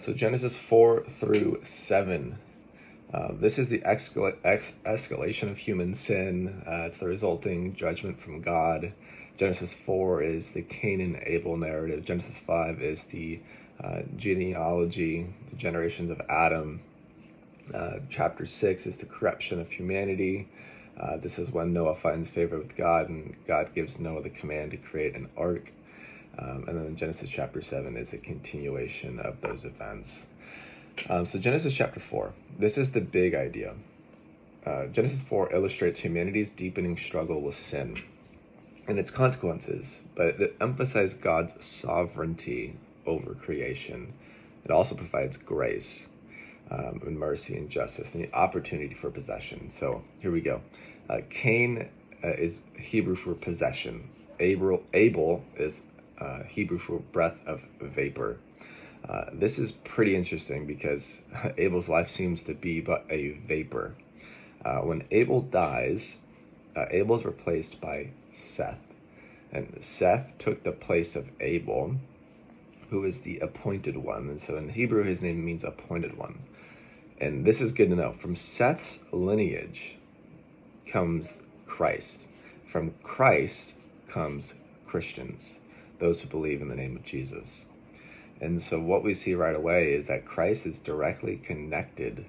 So Genesis 4 through 7. This is the escalation of human sin. It's the resulting judgment from God. Genesis 4 is the Cain and Abel narrative. Genesis 5 is the genealogy, the generations of Adam. Chapter 6 is the corruption of humanity. This is when Noah finds favor with God, and God gives Noah the command to create an ark. And then Genesis chapter 7 is a continuation of those events. So Genesis chapter 4, this is the big idea. Genesis 4 illustrates humanity's deepening struggle with sin and its consequences, but it emphasizes God's sovereignty over creation. It also provides grace and mercy and justice and the opportunity for possession. So here we go. Cain is Hebrew for possession. Abel is Hebrew for breath of vapor. This is pretty interesting because Abel's life seems to be but a vapor. When Abel dies, Abel is replaced by Seth. And Seth took the place of Abel, who is the appointed one. And so in Hebrew, his name means appointed one. And this is good to know. From Seth's lineage comes Christ. From Christ comes Christians, those who believe in the name of Jesus. And so what we see right away is that Christ is directly connected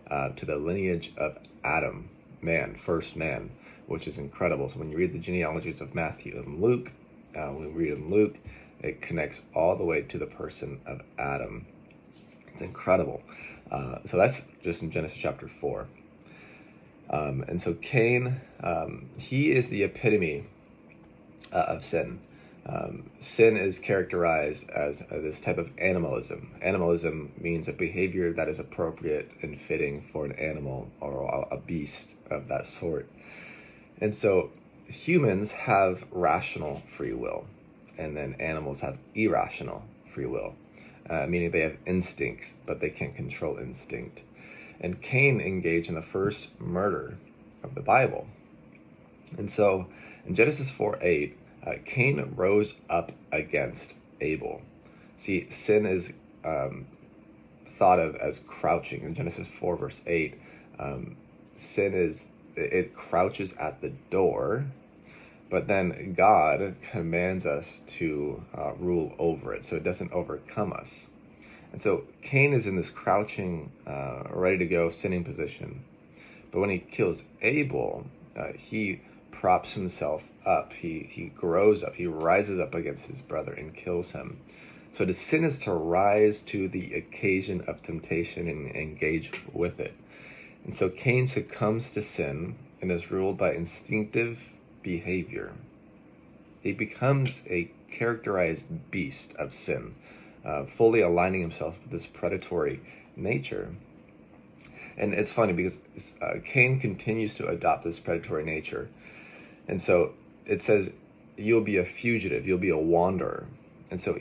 to the lineage of Adam, man, first man, which is incredible. So when you read the genealogies of Matthew and Luke, when we read in Luke, it connects all the way to the person of Adam. It's incredible. So that's just in Genesis chapter 4. And so Cain, he is the epitome of sin. Sin is characterized as this type of animalism. Animalism means a behavior that is appropriate and fitting for an animal or a beast of that sort. And so humans have rational free will, and then animals have irrational free will, meaning they have instincts, but they can't control instinct. And Cain engaged in the first murder of the Bible. And so in Genesis 4:8, Cain rose up against Abel. See, sin is thought of as crouching. In Genesis 4 verse 8, sin it crouches at the door, but then God commands us to rule over it, so it doesn't overcome us. And so Cain is in this crouching, ready to go, sinning position. But when he kills Abel, he props himself up. He grows up. He rises up against his brother and kills him. So to sin is to rise to the occasion of temptation and engage with it. And so Cain succumbs to sin and is ruled by instinctive behavior. He becomes a characterized beast of sin, fully aligning himself with this predatory nature. And it's funny because Cain continues to adopt this predatory nature. And so it says, you'll be a fugitive, you'll be a wanderer. And so